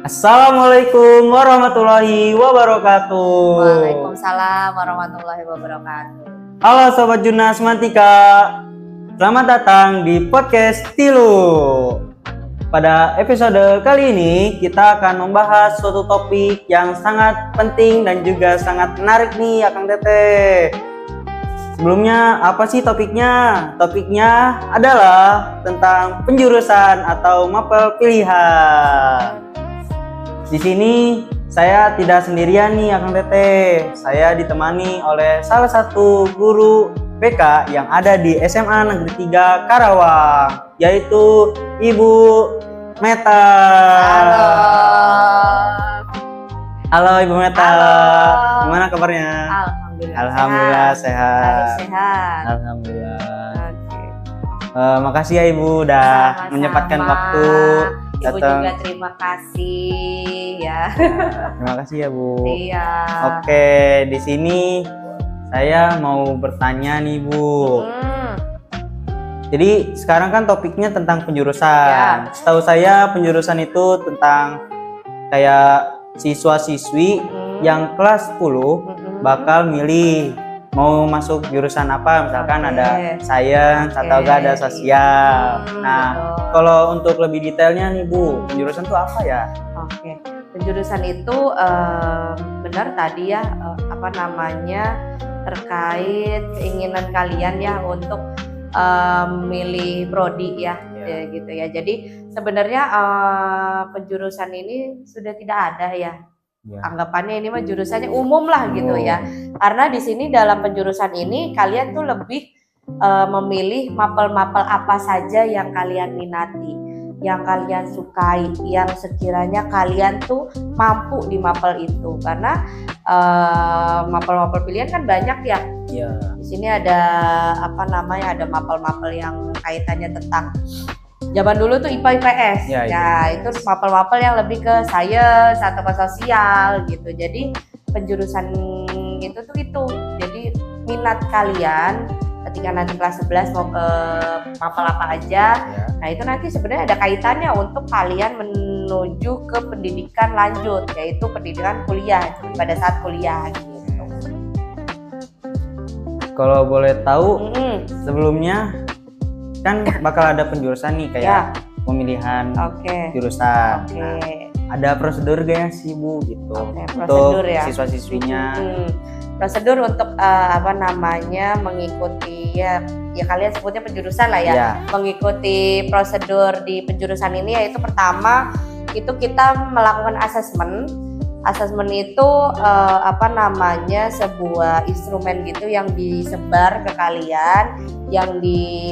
Assalamualaikum warahmatullahi wabarakatuh. Waalaikumsalam warahmatullahi wabarakatuh. Halo Sobat Junas Mantika, selamat datang di podcast Tilu. Pada episode kali ini kita akan membahas suatu topik yang sangat penting dan juga sangat menarik nih Akang Teteh. Sebelumnya apa sih topiknya? Topiknya adalah tentang penjurusan atau mapel pilihan. Di sini saya tidak sendirian nih Akang Teteh. Saya ditemani oleh salah satu guru BK yang ada di SMA Negeri 3 Karawang, yaitu Ibu Meta. Halo. Halo Ibu Meta. Halo. Gimana kabarnya? Alhamdulillah sehat. Harus sehat. Alhamdulillah. Oke. Makasih ya Ibu udah Sama-sama. menyempatkan waktu Ibu datang. juga terima kasih ya. Terima kasih ya Bu. Iya. Oke, di sini saya mau bertanya nih Bu. Jadi sekarang kan topiknya tentang penjurusan. Ya. Setahu saya penjurusan itu tentang kayak siswa-siswi yang kelas 10 bakal milih mau masuk jurusan apa, misalkan Oke. ada science atau enggak ada sosial. Nah, Betul. kalau untuk lebih detailnya nih Bu, penjurusan itu apa ya? Oke, penjurusan itu benar tadi ya terkait keinginan kalian ya untuk milih prodi ya, Ya. gitu ya. Jadi sebenarnya penjurusan ini sudah tidak ada ya. Ya. Anggapannya ini mah jurusannya umum lah gitu ya. Karena di sini dalam penjurusan ini kalian tuh lebih memilih mapel-mapel apa saja yang kalian minati, yang kalian sukai, yang sekiranya kalian tuh mampu di mapel itu. Karena mapel-mapel pilihan kan banyak ya. Iya. Di sini ada ada mapel-mapel yang kaitannya tentang zaman dulu tuh IPA IPS. Ya, Ya, IPS. itu mapel-mapel yang lebih ke sains atau ke sosial gitu. Jadi penjurusan itu. Jadi minat kalian ketika nanti kelas 11 mau ke mapel apa aja. Ya. Nah, itu nanti sebenarnya ada kaitannya untuk kalian menuju ke pendidikan lanjut, yaitu pendidikan kuliah pada saat kuliah gitu. Kalau boleh tahu sebelumnya kan bakal ada penjurusan nih kayak Ya. pemilihan Oke. jurusan. Oke. Nah, ada prosedur gak sih Bu gitu Oke, untuk prosedur ya. siswa-siswinya? Prosedur untuk mengikuti ya kalian sebutnya penjurusan lah ya. Ya. Mengikuti prosedur di penjurusan ini yaitu pertama itu kita melakukan asesmen. Asesmen itu sebuah instrumen gitu yang disebar ke kalian, yang di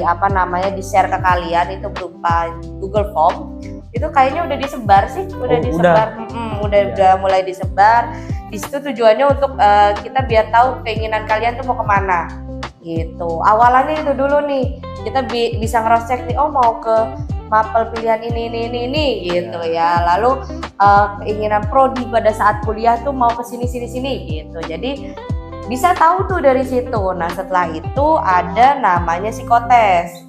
di-share ke kalian itu berupa Google Form. Itu kayaknya udah disebar sih, udah disebar. Udah mulai disebar. Di situ tujuannya untuk kita biar tahu keinginan kalian tuh mau kemana gitu. Awalannya itu dulu nih, kita bisa nge-check nih, oh mau ke mapel pilihan ini gitu ya. Lalu keinginan prodi pada saat kuliah tuh mau ke sini gitu. Jadi bisa tahu tuh dari situ. Nah, setelah itu ada namanya psikotes.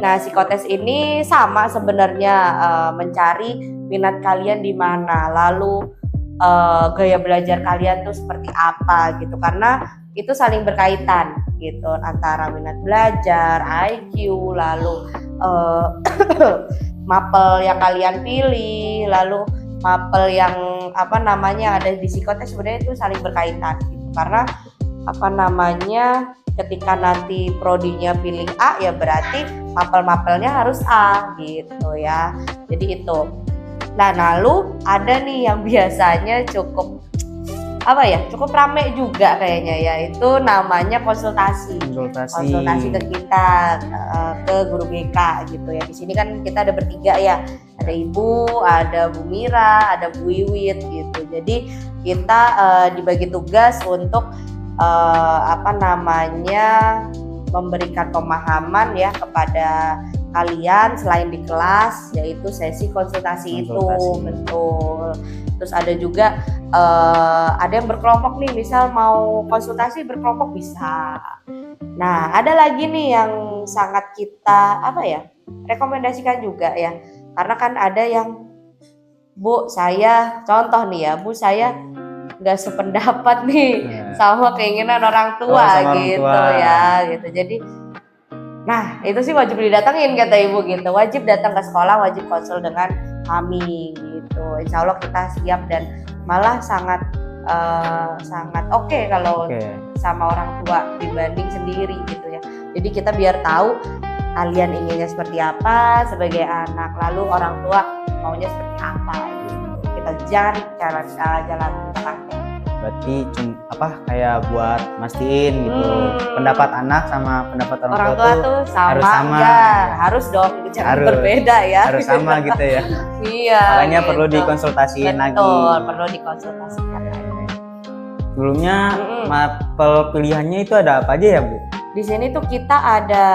Nah, psikotes ini sama sebenarnya, mencari minat kalian di mana, lalu gaya belajar kalian tuh seperti apa gitu, karena itu saling berkaitan gitu antara minat belajar, IQ, lalu mapel yang kalian pilih, lalu mapel yang ada di psikotes sebenarnya itu saling berkaitan gitu. Karena ketika nanti prodinya pilih A ya berarti mapel-mapelnya harus A gitu ya. Jadi itu. Nah, lalu ada nih yang biasanya cukup rame juga kayaknya ya, itu namanya konsultasi ke kita, ke guru BK gitu ya. Di sini kan kita ada bertiga ya, ada Ibu, ada Bu Mira, ada Bu Wiwit gitu. Jadi kita dibagi tugas untuk memberikan pemahaman ya kepada kalian selain di kelas, yaitu sesi konsultasi. Itu betul. Terus ada juga ada yang berkelompok nih, misal mau konsultasi berkelompok bisa. Nah, ada lagi nih yang sangat kita rekomendasikan juga ya, karena kan ada yang Bu saya contoh nih ya, Bu saya nggak sependapat nih sama keinginan orang tua sama gitu orang tua. ya gitu. Jadi nah itu sih wajib didatengin kata ibu gitu, wajib datang ke sekolah, wajib konsul dengan kami gitu. Insya Allah kita siap dan malah sangat sangat oke kalau sama orang tua dibanding sendiri gitu ya. Jadi kita biar tahu kalian inginnya seperti apa sebagai anak, lalu orang tua maunya seperti apa gitu. Kita cari jalan tengahnya. Berarti kayak buat mastiin gitu pendapat anak sama pendapat orang tua tuh harus sama ya, harus dong, jangan berbeda ya, harus sama gitu ya. Iya, makanya gitu. perlu dikonsultasiin lagi. Betul, perlu dikonsultasikan. Sebelumnya mapel pilihannya itu ada apa aja ya Bu? Di sini tuh kita ada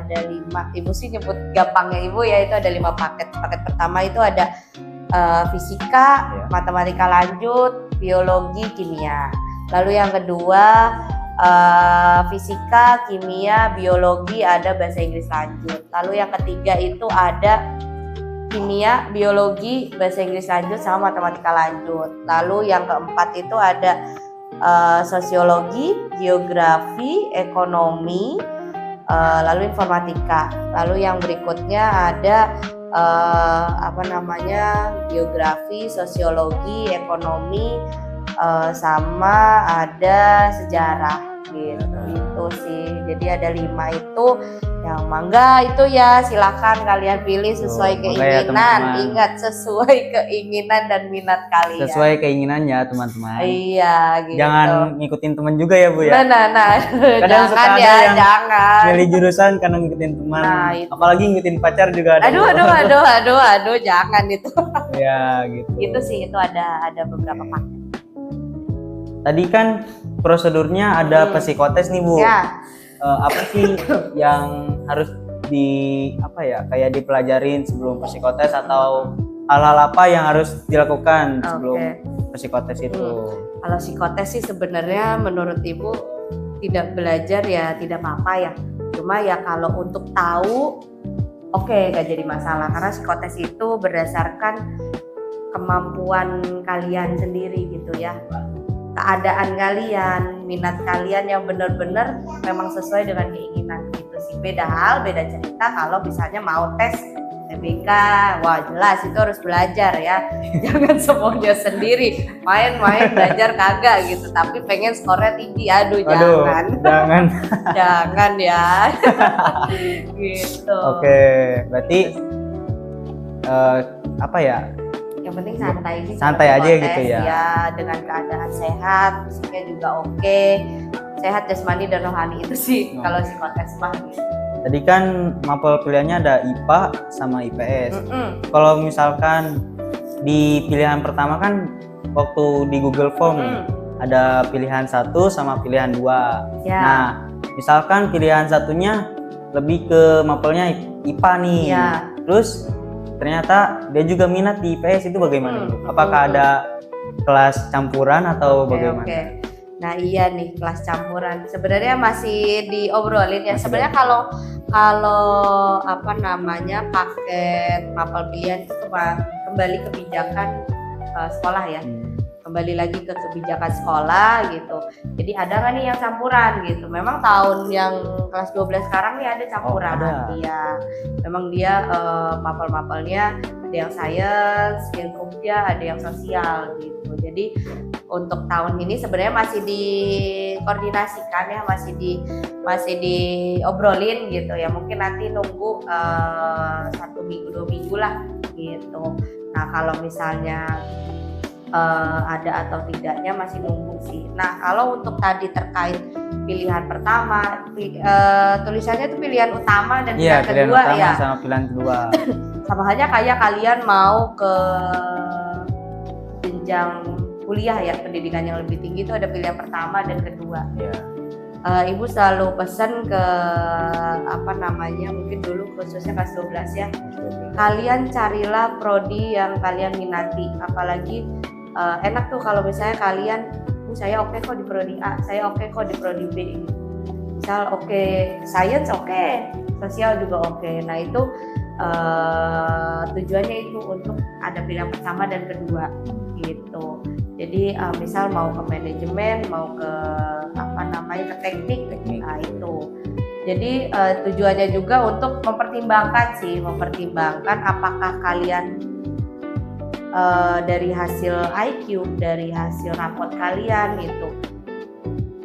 5, ibu sih nyebut gampangnya ibu ya, itu ada 5 paket. Paket pertama itu ada fisika, matematika lanjut, biologi, kimia. Lalu yang kedua fisika, kimia, biologi, ada bahasa Inggris lanjut. Lalu yang ketiga itu ada kimia, biologi, bahasa Inggris lanjut sama matematika lanjut. Lalu yang keempat itu ada sosiologi, geografi, ekonomi, lalu informatika. Lalu yang berikutnya ada geografi, sosiologi, ekonomi, sama ada sejarah gitu. Itu sih. Jadi ada 5 itu. Yang mangga itu ya silakan kalian pilih sesuai keinginan. Ya, ingat sesuai keinginan dan minat kalian. Sesuai keinginannya teman-teman. Iya gitu. Jangan ngikutin teman juga ya Bu ya. Nah. Kadang jangan ya, jangan. Pilih jurusan karena ngikutin teman. Nah, apalagi ngikutin pacar juga ada. Aduh, jangan itu. Ya gitu. Itu sih, itu ada beberapa paket. Tadi kan prosedurnya ada psikotes nih Bu. Ya. Apa sih yang harus kayak dipelajarin sebelum psikotes atau hal-hal apa yang harus dilakukan sebelum psikotes itu? Kalau psikotes sih sebenarnya menurut ibu tidak belajar ya tidak apa-apa ya. Cuma ya kalau untuk tahu gak jadi masalah karena psikotes itu berdasarkan kemampuan kalian sendiri gitu ya. Keadaan kalian, minat kalian yang benar-benar memang sesuai dengan keinginan gitu sih. Beda hal, beda cerita kalau misalnya mau tes TBK, wah jelas itu harus belajar ya. Jangan semuanya sendiri, main-main belajar kagak gitu. Tapi pengen skornya tinggi, jangan. Jangan ya. Gitu. Oke, berarti yang penting santai sih. Santai aja gitu ya. Ya, dengan keadaan sehat, fisiknya juga oke. Sehat jasmani dan rohani itu sih kalau psikotes mah gitu. Tadi kan mapel pilihannya ada IPA sama IPS. Kalau misalkan di pilihan pertama kan waktu di Google Form ada pilihan 1 sama pilihan 2. Ya. Nah, misalkan pilihan satunya lebih ke mapelnya IPA nih. Ya. Terus ternyata dia juga minat di IPS, itu bagaimana? Apakah ada kelas campuran atau bagaimana? Nah iya nih, kelas campuran sebenarnya masih diobrolin ya. Sebenarnya kalau paket mapel pilihan itu kembali kebijakan sekolah ya. Kembali lagi ke kebijakan sekolah gitu. Jadi ada nggak nih yang campuran gitu? Memang tahun yang kelas 12 sekarang nih ada campuran. Iya. Memang dia mapel-mapelnya ada yang sains, ilmunya, ada yang sosial gitu. Jadi untuk tahun ini sebenarnya masih dikoordinasikan ya, masih diobrolin gitu ya. Mungkin nanti nunggu 1 minggu 2 minggu lah gitu. Nah kalau misalnya ada atau tidaknya masih nunggu sih. Nah kalau untuk tadi terkait pilihan pertama, tulisannya itu pilihan utama dan pilihan kedua ya. Sama pilihan kedua. Sama halnya kayak kalian mau ke jenjang kuliah ya, pendidikan yang lebih tinggi itu ada pilihan pertama dan kedua. Ibu selalu pesan ke mungkin dulu khususnya kelas 12 ya. Kalian carilah prodi yang kalian minati, apalagi enak tuh kalau misalnya kalian saya oke kok di prodi A, saya oke kok di prodi B gitu. Misal sains oke, sosial juga oke. Nah itu tujuannya itu untuk ada pilihan pertama dan kedua gitu. Jadi misal mau ke manajemen, mau ke ke teknik, nah itu. Jadi tujuannya juga untuk mempertimbangkan apakah kalian dari hasil IQ, dari hasil rapot kalian gitu.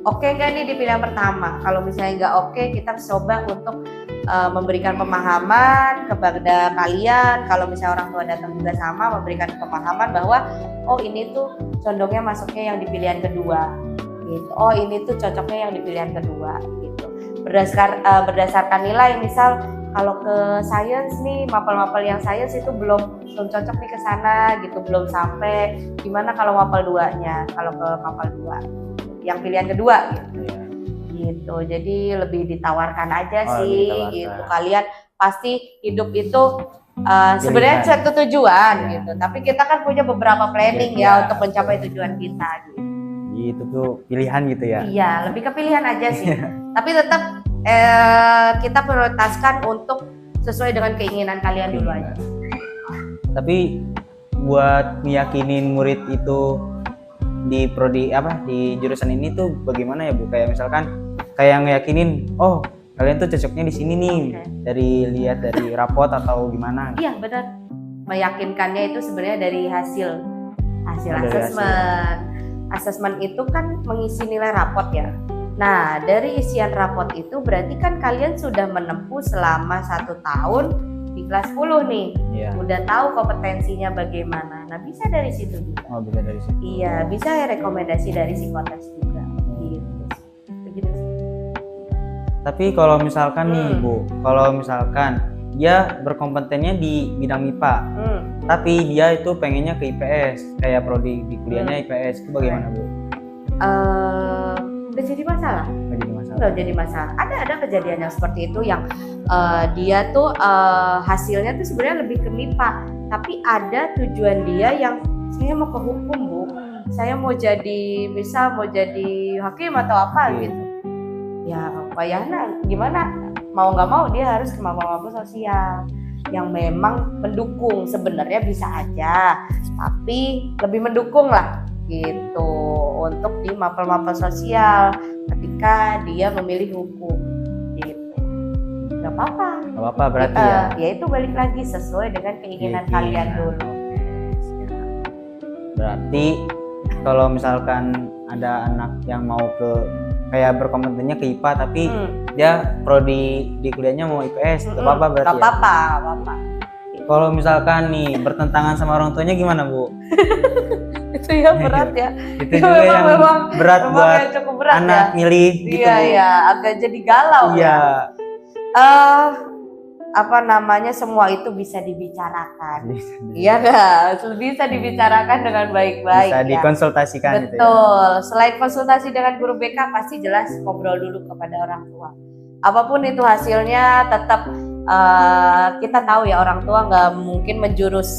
Oke nggak nih di pilihan pertama? Kalau misalnya nggak oke, kita coba untuk memberikan pemahaman kepada kalian. Kalau misalnya orang tua datang juga sama, memberikan pemahaman bahwa oh ini tuh condongnya masuknya yang di pilihan kedua gitu. Oh ini tuh cocoknya yang di pilihan kedua gitu. Berdasarkan nilai, misal kalau ke sains nih, mapel-mapel yang sains itu belum cocok nih ke sana gitu, belum sampai. Gimana kalau mapel 2-nya? Kalau ke mapel 2 yang pilihan kedua gitu. Gitu. Jadi lebih ditawarkan aja sih gitu. Kalian pasti hidup itu sebenarnya satu tujuan gitu. Tapi kita kan punya beberapa planning ya untuk mencapai tujuan kita gitu. Itu tuh pilihan gitu ya. Iya, lebih ke pilihan aja sih. Tapi tetap kita prioritaskan untuk sesuai dengan keinginan kalian dulu aja. Tapi buat meyakinin murid itu di prodi di jurusan ini tuh bagaimana ya Bu? Kayak misalkan kayak ngeyakinin, oh kalian tuh cocoknya di sini nih, lihat dari rapot atau gimana? Iya benar. Meyakinkannya itu sebenarnya dari hasil asesmen. Asesmen itu kan mengisi nilai rapot ya. Nah dari isian rapot itu berarti kan kalian sudah menempuh selama 1 tahun di kelas 10 nih. Udah tahu kompetensinya bagaimana. Nah bisa dari situ juga. Oh bisa dari situ. Iya, bisa ya rekomendasi dari psikotes juga. Gitu. Begitu. Tapi kalau misalkan nih Bu, kalau misalkan dia berkompetennya di bidang MIPA, tapi dia itu pengennya ke IPS, kayak prodi di kuliahnya IPS, itu bagaimana Bu? Udah jadi masalah? Nggak jadi masalah. Ada kejadian yang seperti itu yang dia tuh hasilnya tuh sebenarnya lebih ke MIPA, tapi ada tujuan dia yang saya mau ke hukum Bu, saya mau jadi hakim atau apa gitu. Ya bayangin gimana, mau nggak mau dia harus ke mapel-mapel sosial yang memang mendukung. Sebenarnya bisa aja, tapi lebih mendukung lah gitu untuk di mapel-mapel sosial ketika dia memilih hukum gitu. Gak apa-apa berarti ya itu balik lagi sesuai dengan keinginan kalian dulu. Berarti kalau misalkan ada anak yang mau kayak berkompetennya ke IPA tapi dia prodi di kuliahnya mau IPS, gak apa-apa berarti. Gak apa-apa. Kalau misalkan nih bertentangan sama orang tuanya gimana Bu? Itu ya berat ya. Itu juga yang berat buat anak milih gitu. Iya, agak jadi galau ya. Semua itu bisa dibicarakan. Iya enggak? Bisa dibicarakan dengan baik-baik. Bisa dikonsultasikan. Betul. Selain konsultasi dengan guru BK, pasti jelas ngobrol dulu kepada orang tua. Apapun itu hasilnya, tetap kita tahu ya orang tua nggak mungkin menjurus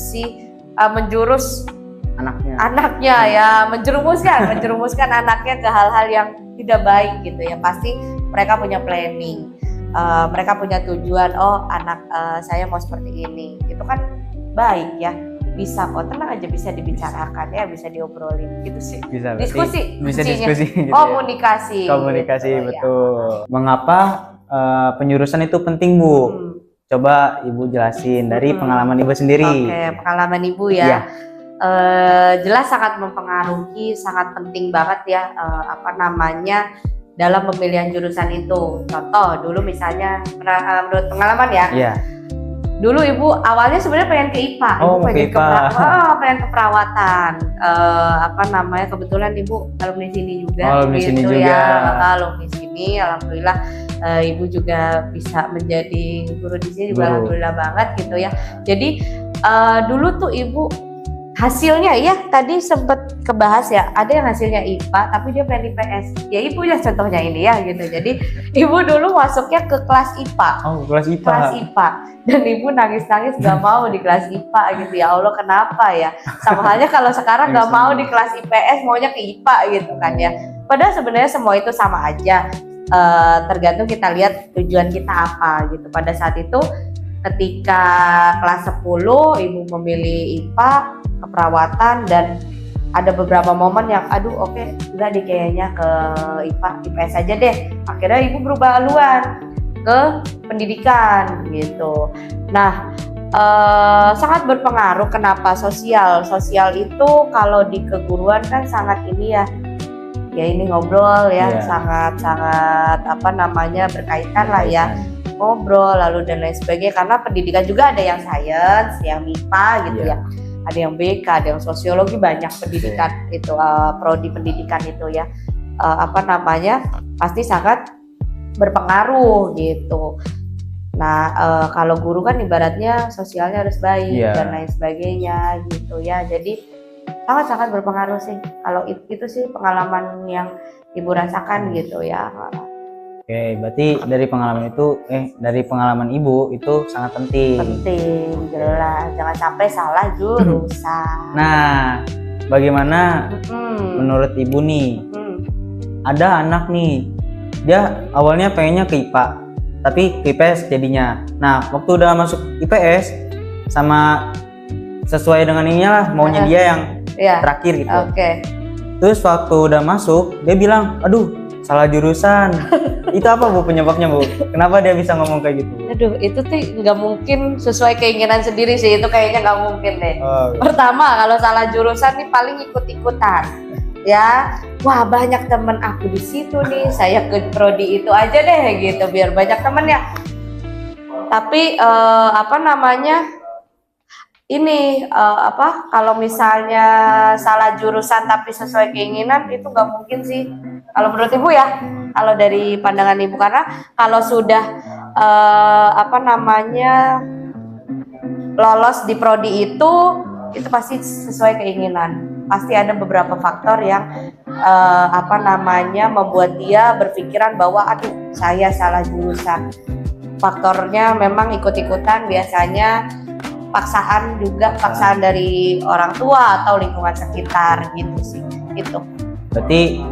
anaknya ya, menjerumuskan anaknya ke hal-hal yang tidak baik gitu ya. Pasti mereka punya planning. Mereka punya tujuan, oh anak saya mau seperti ini, itu kan baik ya, bisa kok, tenang aja, bisa dibicarakan ya, bisa diobrolin gitu sih. Bisa diskusi gitu komunikasi gitu, betul ya. Mengapa penjurusan itu penting Bu? Coba Ibu jelasin dari pengalaman Ibu sendiri. Oke, pengalaman Ibu ya. Jelas sangat mempengaruhi, sangat penting banget ya dalam pemilihan jurusan itu. Contoh dulu misalnya menurut pengalaman ya. Dulu Ibu awalnya sebenarnya pengen ke IPA, pengen ke perawatan. Kebetulan Ibu alumni sini juga. Alumni sini, alhamdulillah Ibu juga bisa menjadi guru di sini juga, alhamdulillah banget gitu ya. Jadi dulu tuh Ibu hasilnya ya tadi sempat kebahas ya, ada yang hasilnya IPA tapi dia pengen IPS. Ya Ibu ya contohnya ini ya gitu. Jadi Ibu dulu masuknya ke kelas IPA. Kelas IPA. Dan Ibu nangis-nangis gak mau di kelas IPA gitu. Ya Allah kenapa ya? Sama halnya kalau sekarang gak mau di kelas IPS, maunya ke IPA gitu kan ya. Padahal sebenarnya semua itu sama aja. Tergantung kita lihat tujuan kita apa gitu. Pada saat itu ketika kelas 10 ibu memilih IPA keperawatan, dan ada beberapa momen yang oke enggak deh kayaknya ke IPA IPS aja deh. Akhirnya ibu berubah haluan ke pendidikan gitu. Nah, sangat berpengaruh. Kenapa? Sosial itu kalau di keguruan kan sangat ini ya ini ngobrol ya, sangat berkaitan lah ya, ngobrol lalu dan lain sebagainya. Karena pendidikan juga ada yang sains, yang MIPA gitu ya, ada yang BK, ada yang sosiologi, banyak pendidikan itu, prodi pendidikan itu ya, pasti sangat berpengaruh gitu. Nah, kalau guru kan ibaratnya sosialnya harus baik dan lain sebagainya gitu ya. Jadi sangat-sangat berpengaruh sih. Kalau itu sih pengalaman yang ibu rasakan gitu ya. Oke, berarti dari pengalaman ibu itu sangat penting. Penting, jelas. Jangan sampai salah jurusan. Nah, bagaimana menurut ibu nih? Ada anak nih, dia awalnya pengennya ke IPA, tapi ke IPS jadinya. Nah, waktu udah masuk IPS sama sesuai dengan ininya lah, maunya dia yang terakhir gitu. Terus waktu udah masuk, dia bilang, aduh salah jurusan. Itu apa Bu penyebabnya Bu? Kenapa dia bisa ngomong kayak gitu? Aduh, itu tuh nggak mungkin sesuai keinginan sendiri sih, itu kayaknya nggak mungkin deh. Pertama, kalau salah jurusan nih paling ikut-ikutan. Ya, wah banyak temen aku di situ nih, saya ke prodi itu aja deh gitu, biar banyak temen ya. Tapi kalau misalnya salah jurusan tapi sesuai keinginan, itu nggak mungkin sih. Kalau menurut ibu ya, kalau dari pandangan ibu, karena kalau sudah lolos di prodi itu pasti sesuai keinginan. Pasti ada beberapa faktor yang membuat dia berpikiran bahwa aduh saya salah jurusan. Faktornya memang ikut-ikutan, biasanya paksaan dari orang tua atau lingkungan sekitar gitu sih. Itu. Berarti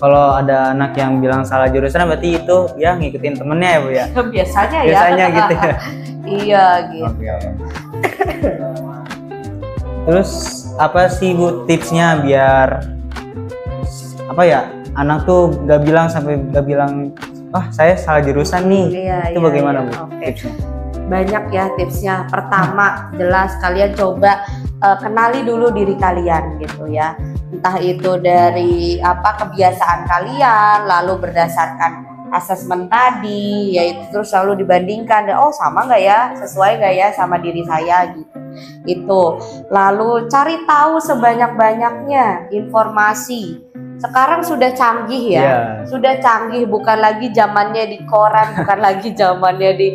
kalau ada anak yang bilang salah jurusan, berarti itu ya ngikutin temennya ya Bu ya? Biasanya gitu ya. Iya gitu. Terus apa sih Bu tipsnya biar anak tuh gak bilang saya salah jurusan nih? Itu bagaimana Bu tipsnya? Banyak ya tipsnya. Pertama, jelas kalian coba kenali dulu diri kalian gitu ya. Entah itu dari kebiasaan kalian, lalu berdasarkan asesmen tadi, yaitu terus selalu dibandingkan, sama nggak ya, sesuai nggak ya sama diri saya gitu. Itu lalu cari tahu sebanyak-banyaknya informasi. Sekarang sudah canggih ya, sudah canggih, bukan lagi zamannya di koran, bukan lagi zamannya di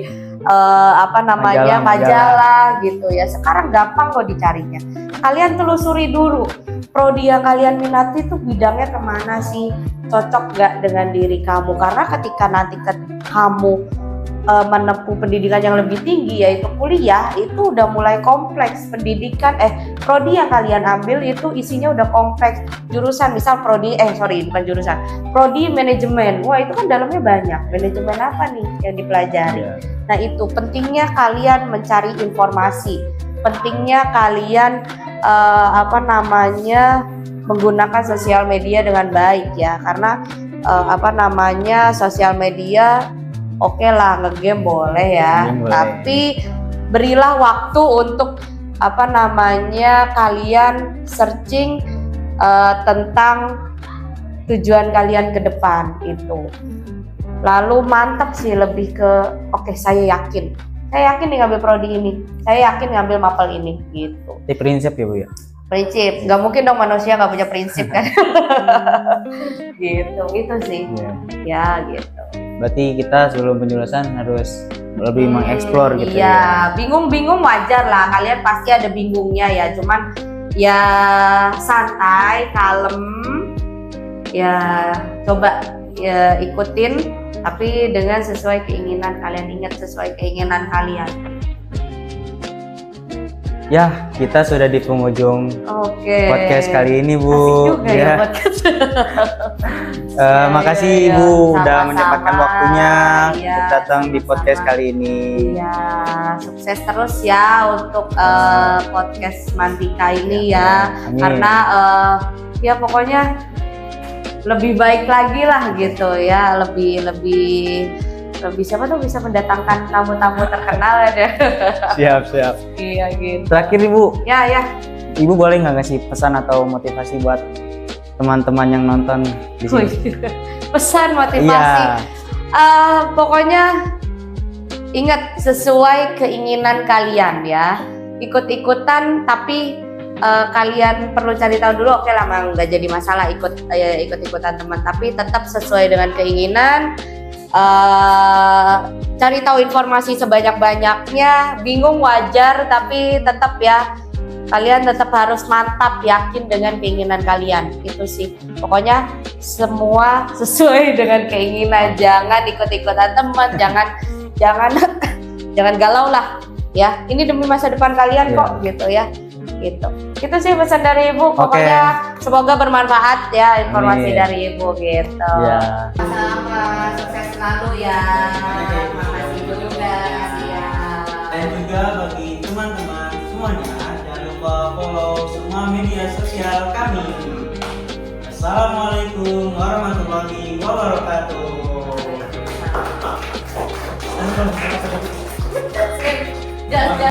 majalah gitu ya. Sekarang gampang kok dicarinya. Kalian telusuri dulu prodi yang kalian minati itu bidangnya kemana sih, cocok gak dengan diri kamu. Karena ketika nanti kamu menempuh pendidikan yang lebih tinggi, yaitu kuliah, itu udah mulai kompleks. Prodi yang kalian ambil itu isinya udah kompleks. Jurusan misal prodi manajemen, wah itu kan dalamnya banyak. Manajemen apa nih yang dipelajari? Nah, itu pentingnya kalian mencari informasi, pentingnya kalian menggunakan sosial media dengan baik ya. Karena sosial media oke lah, ngegame boleh ya, tapi berilah waktu untuk kalian searching tentang tujuan kalian ke depan itu. Lalu mantap sih, lebih ke saya yakin nih ngambil prodi ini, saya yakin ngambil mapel ini gitu. Itu prinsip ya Bu ya? Prinsip, nggak mungkin dong manusia nggak punya prinsip kan. Gitu, itu sih ya gitu. Berarti kita sebelum penjurusan harus lebih mengeksplor gitu ya. Bingung-bingung wajar lah, kalian pasti ada bingungnya ya. Cuman ya santai, kalem, ya coba ya ikutin, tapi dengan sesuai keinginan kalian. Ingat, sesuai keinginan kalian. Ya, kita sudah di penghujung Oke. podcast kali ini, Bu. Asik juga ya podcast. Makasih Iya, Ibu udah sama-sama. menyempatkan waktunya Iya, untuk datang di podcast sama-sama. kali ini. Iya, sukses terus ya untuk podcast Mantika ini ya. Amin. Karena ya pokoknya lebih baik lagi lah gitu ya, lebih siapa tuh bisa mendatangkan tamu-tamu terkenal ya. Siap. Iya gitu. Terakhir Ibu, Ya. Ibu boleh nggak ngasih pesan atau motivasi buat teman-teman yang nonton di sini? Pesan motivasi. Iya. Pokoknya ingat sesuai keinginan kalian ya. Ikut-ikutan tapi kalian perlu cari tahu dulu. Oke lah, nggak jadi masalah ikut-ikutan teman, tapi tetap sesuai dengan keinginan. Cari tahu informasi sebanyak-banyaknya. Bingung wajar, tapi tetap ya kalian tetap harus mantap yakin dengan keinginan kalian. Itu sih pokoknya semua sesuai dengan keinginan. Jangan ikut-ikutan teman, jangan galau lah ya. Ini demi masa depan kalian kok gitu ya. Gitu sih pesan dari Ibu. Pokoknya semoga bermanfaat ya informasi Amin. dari Ibu gitu. Ya. Sama sukses selalu ya. Makasih Ibu juga ya. Dan juga bagi teman-teman semuanya, jangan lupa follow semua media sosial kami. Assalamualaikum warahmatullahi wabarakatuh. Jangan